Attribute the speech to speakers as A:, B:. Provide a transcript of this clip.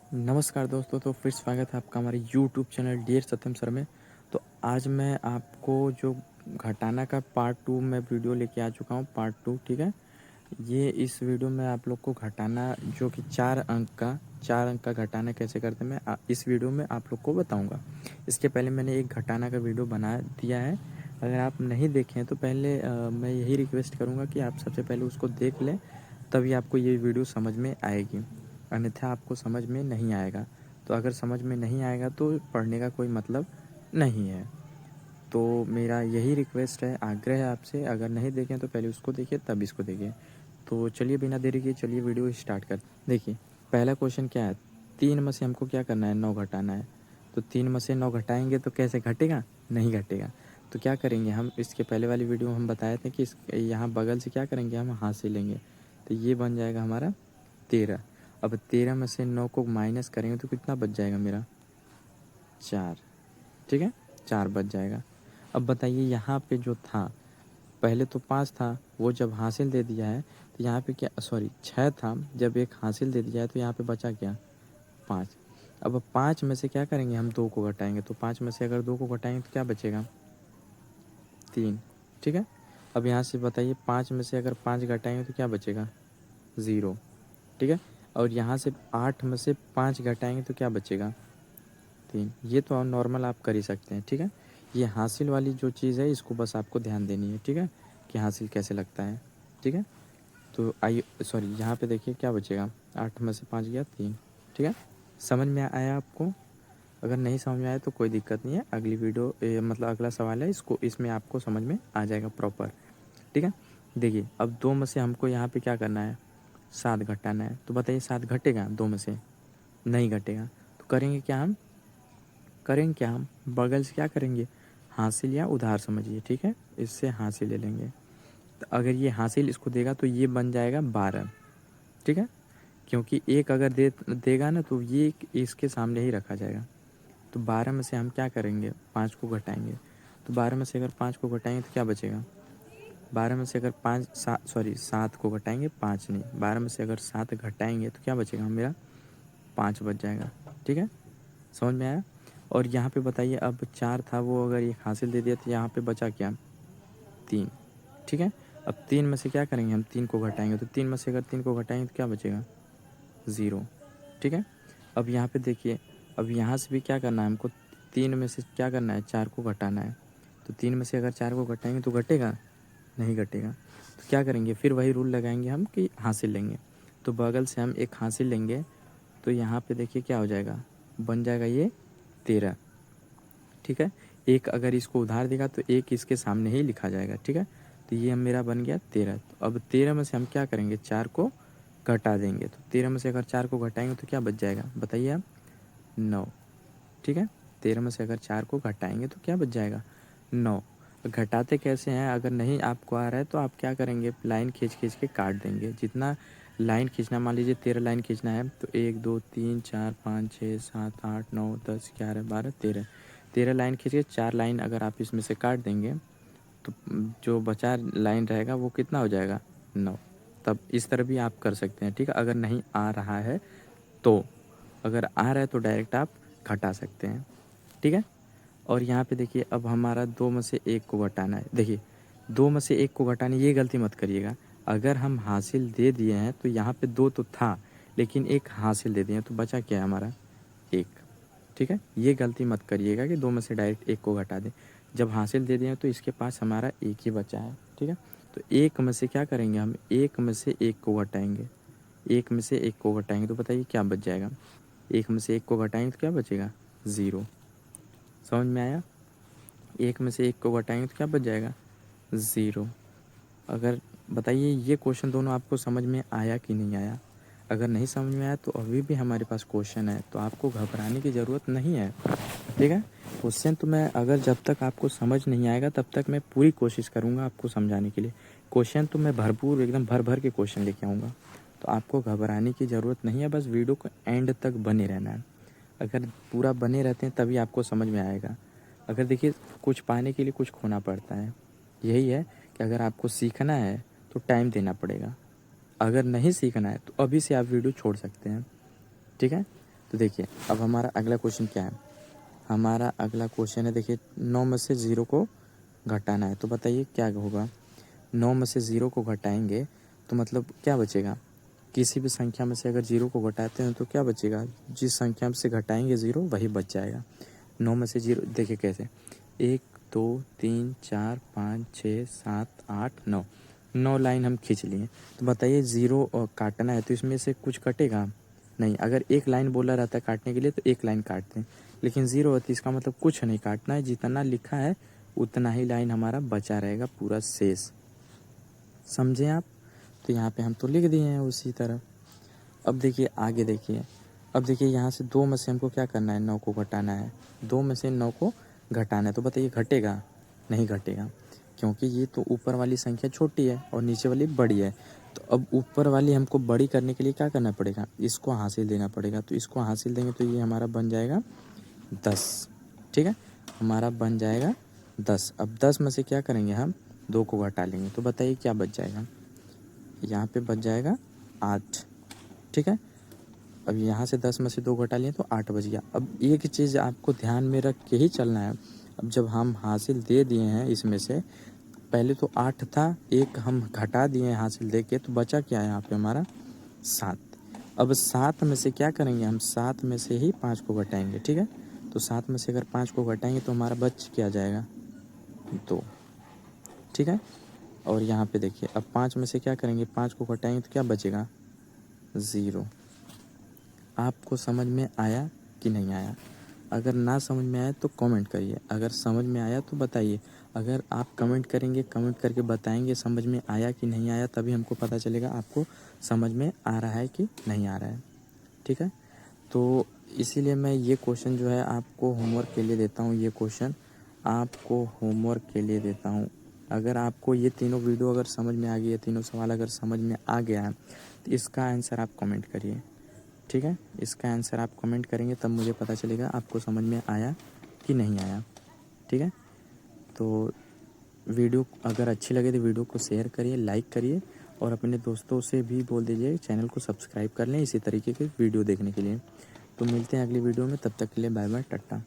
A: नमस्कार दोस्तों, तो फिर स्वागत है आपका हमारे यूट्यूब चैनल डियर सत्यम सर में। तो आज मैं आपको जो घटाना का पार्ट 2 में वीडियो लेके आ चुका हूँ, पार्ट 2, ठीक है। ये इस वीडियो में आप लोग को घटाना जो कि 4 अंक का घटाना कैसे करते हैं, मैं इस वीडियो में आप लोग को बताऊंगा। इसके पहले मैंने एक घटाना का वीडियो बना दिया है। अगर आप नहीं देखें तो पहले मैं यही रिक्वेस्ट करूँगा कि आप सबसे पहले उसको देख लें, तभी आपको ये वीडियो समझ में आएगी, अन्यथा आपको समझ में नहीं आएगा। तो अगर समझ में नहीं आएगा तो पढ़ने का कोई मतलब नहीं है। तो मेरा यही रिक्वेस्ट है, आग्रह है आपसे, अगर नहीं देखें तो पहले उसको देखिए तब इसको देखिए। तो चलिए बिना देरी के चलिए वीडियो स्टार्ट कर। देखिए पहला क्वेश्चन क्या है, 3 में से हमको क्या करना है, 9 घटाना है। तो 3 में से 9 घटाएंगे तो कैसे घटेगा, नहीं घटेगा। तो क्या करेंगे हम, इसके पहले वाली वीडियो में हम बताए थे कि इस यहाँ बगल से क्या करेंगे, हम हाथ से लेंगे। तो ये बन जाएगा हमारा 13। अब 13 में से 9 को माइनस करेंगे तो कितना बच जाएगा मेरा, 4, ठीक है, 4 बच जाएगा। अब बताइए यहाँ पे जो था, पहले तो 5 था, वो जब हासिल दे दिया है तो यहाँ पे क्या, सॉरी 6 था, जब एक हासिल दे दिया है तो यहाँ पे बचा क्या, 5। अब 5 में से क्या करेंगे, हम 2 को घटाएंगे। तो 5 में से अगर 2 को घटाएंगे तो क्या बचेगा, 3, ठीक है। अब यहाँ से बताइए 5 में से अगर 5 घटाएंगे तो क्या बचेगा, 0, ठीक है। और यहाँ से 8 में से 5 घटाएंगे तो क्या बचेगा, 3। ये तो नॉर्मल आप कर ही सकते हैं, ठीक है। ये हासिल वाली जो चीज़ है इसको बस आपको ध्यान देनी है, ठीक है, कि हासिल कैसे लगता है, ठीक है। तो आइए, सॉरी यहाँ पे देखिए क्या बचेगा, 8 में से 5 गया 3, ठीक है। समझ में आया आपको? अगर नहीं समझ में आया तो कोई दिक्कत नहीं है, अगली वीडियो मतलब अगला सवाल है, इसको इसमें आपको समझ में आ जाएगा प्रॉपर, ठीक है। देखिए अब 2 में से हमको यहाँ पे क्या करना है, 7 घटाना है। तो बताइए 7 घटेगा 2 में से, नहीं घटेगा। तो करेंगे क्या हम बगल से क्या करेंगे, हासिल या उधार समझिए, ठीक है, इससे हासिल ले लेंगे। तो अगर ये हासिल इसको देगा तो ये बन जाएगा 12, ठीक है। क्योंकि एक अगर देगा ना तो ये इसके सामने ही रखा जाएगा। तो 12 में से हम क्या करेंगे, 5 को घटाएंगे। तो 12 में से अगर 5 को घटाएंगे तो क्या बचेगा, 12 में से अगर 7 को घटाएंगे, 5 नहीं, 12 में से अगर 7 घटाएंगे तो क्या बचेगा मेरा, 5 बच जाएगा, ठीक है। समझ में आया? और यहाँ पे बताइए अब 4 था, वो अगर एक हासिल दे दिया तो यहाँ पे बचा क्या, 3, ठीक है। अब 3 में से क्या करेंगे, हम 3 को घटाएंगे। तो 3 में से अगर 3 को घटाएंगे तो क्या बचेगा, 0, ठीक है। अब यहाँ पे देखिए, अब यहाँ से भी क्या करना है हमको, 3 में से क्या करना है, 4 को घटाना है। तो 3 में से अगर 4 को घटाएंगे तो घटेगा, नहीं घटेगा। तो क्या करेंगे, फिर वही रूल लगाएंगे हम कि हासिल लेंगे। तो बगल से हम एक हासिल लेंगे। तो यहाँ पे देखिए क्या हो जाएगा, बन जाएगा ये 13, ठीक है। एक अगर इसको उधार देगा तो एक इसके सामने ही लिखा जाएगा, ठीक है। तो ये हम मेरा बन गया 13। तो अब 13 में से हम क्या करेंगे, 4 को घटा देंगे। तो 13 में से अगर 4 को घटाएंगे तो क्या बच जाएगा, बताइए आप, 9, ठीक है। 13 में से अगर 4 को घटाएंगे तो क्या बच जाएगा, 9। घटाते कैसे हैं, अगर नहीं आपको आ रहा है तो आप क्या करेंगे, लाइन खींच खींच के काट देंगे। जितना लाइन खींचना, मान लीजिए 13 लाइन खींचना है तो 1 2 3 4 5 6 7 8 9 10 11 12 13, 13 लाइन खींच के 4 लाइन अगर आप इसमें से काट देंगे तो जो बचा लाइन रहेगा वो कितना हो जाएगा, 9। तब इस तरह भी आप कर सकते हैं, ठीक है। अगर नहीं आ रहा है तो, अगर आ रहा है तो डायरेक्ट आप घटा सकते हैं, ठीक है। और यहाँ पे देखिए अब हमारा 2 में से 1 को घटाना है। देखिए 2 में से 1 को घटाने, ये गलती मत करिएगा। अगर हम हासिल दे दिए हैं तो यहाँ पे 2 तो था, लेकिन एक हासिल दे दिए हैं तो बचा क्या है हमारा, 1, ठीक है। ये गलती मत करिएगा कि 2 में से डायरेक्ट 1 को घटा दें। जब हासिल दे दिए हैं तो इसके पास हमारा 1 ही बचा है, ठीक है। तो 1 में से क्या करेंगे, हम 1 में से 1 को घटाएंगे। 1 में से 1 को घटाएंगे तो बताइए क्या बच जाएगा, 1 में से 1 को घटाएंगे तो क्या बचेगा, 0। समझ में आया? 1 में से 1 को घटाएंगे तो क्या बच जाएगा, 0। अगर बताइए ये क्वेश्चन दोनों आपको समझ में आया कि नहीं आया? अगर नहीं समझ में आया तो अभी भी हमारे पास क्वेश्चन है, तो आपको घबराने की ज़रूरत नहीं है, ठीक है। क्वेश्चन तो मैं, अगर जब तक आपको समझ नहीं आएगा तब तक मैं पूरी कोशिश करूँगा आपको समझाने के लिए। क्वेश्चन तो मैं भरपूर एकदम भर भर के क्वेश्चन लेके आऊँगा, तो आपको घबराने की ज़रूरत नहीं है। बस वीडियो को एंड तक बने रहना है। अगर पूरा बने रहते हैं तभी आपको समझ में आएगा। अगर देखिए कुछ पाने के लिए कुछ खोना पड़ता है, यही है कि अगर आपको सीखना है तो टाइम देना पड़ेगा। अगर नहीं सीखना है तो अभी से आप वीडियो छोड़ सकते हैं, ठीक है। तो देखिए अब हमारा अगला क्वेश्चन क्या है, हमारा अगला क्वेश्चन है देखिए 9 में से 0 को घटाना है। तो बताइए क्या होगा, 9 में से 0 को घटाएंगे तो मतलब क्या बचेगा, किसी भी संख्या में से अगर 0 को घटाते हैं तो क्या बचेगा, जिस संख्या में से घटाएंगे 0 वही बच जाएगा। 9 में से 0 देखिए कैसे, 1 2 3 4 5 6 7 8 9, 9 लाइन हम खींच लिए। तो बताइए 0 काटना है तो इसमें से कुछ कटेगा नहीं, अगर एक लाइन बोला रहता है काटने के लिए तो एक लाइन काटते हैं, लेकिन 0 होती है इसका मतलब कुछ नहीं काटना है, जितना लिखा है उतना ही लाइन हमारा बचा रहेगा पूरा शेष। समझे आप? तो यहाँ पे हम तो लिख दिए हैं उसी तरह। अब देखिए आगे देखिए, अब देखिए यहाँ से 2 में से हमको क्या करना है, 9 को घटाना है, 2 में से 9 को घटाना है। तो बताइए घटेगा नहीं, घटेगा, क्योंकि ये तो ऊपर वाली संख्या छोटी है और नीचे वाली बड़ी है। तो अब ऊपर वाली हमको बड़ी करने के लिए क्या करना पड़ेगा, इसको हासिल देना पड़ेगा। तो इसको हासिल देंगे तो ये हमारा बन जाएगा 10, ठीक है, हमारा बन जाएगा 10। अब 10 में से क्या करेंगे हम, 2 को घटा लेंगे। तो बताइए क्या बच जाएगा, यहाँ पे बच जाएगा 8, ठीक है। अब यहाँ से 10 में से 2 घटा लिए तो 8 बच गया। अब एक चीज़ आपको ध्यान में रख के ही चलना है, अब जब हम हासिल दे दिए हैं इसमें से, पहले तो 8 था, एक हम घटा दिए हैं हासिल दे के, तो बचा क्या है यहाँ पे हमारा 7। अब 7 में से क्या करेंगे हम, 7 में से ही 5 को घटाएंगे, ठीक है। तो 7 में से अगर 5 को घटाएंगे तो हमारा बच क्या जाएगा 2, ठीक है। और यहाँ पे देखिए अब 5 में से क्या करेंगे, 5 को घटाएंगे तो क्या बचेगा 0। आपको समझ में आया कि नहीं आया? अगर ना समझ में आया तो कमेंट करिए, अगर समझ में आया तो बताइए। अगर आप कमेंट करेंगे, कमेंट करके बताएंगे समझ में आया कि नहीं आया, तभी हमको पता चलेगा आपको समझ में आ रहा है कि नहीं आ रहा है, ठीक है। तो इसीलिए मैं ये क्वेश्चन जो है आपको होमवर्क के लिए देता हूँ, ये क्वेश्चन आपको होमवर्क के लिए देता हूँ। अगर आपको ये तीनों वीडियो अगर समझ में आ गई है, तीनों सवाल अगर समझ में आ गया है, तो इसका आंसर आप कमेंट करिए, ठीक है। इसका आंसर आप कमेंट करेंगे तब मुझे पता चलेगा आपको समझ में आया कि नहीं आया, ठीक है। तो वीडियो अगर अच्छी लगे तो वीडियो को शेयर करिए, लाइक करिए, और अपने दोस्तों से भी बोल दीजिए चैनल को सब्सक्राइब कर लें इसी तरीके के वीडियो देखने के लिए। तो मिलते हैं अगली वीडियो में, तब तक के लिए बाय बाय, टाटा।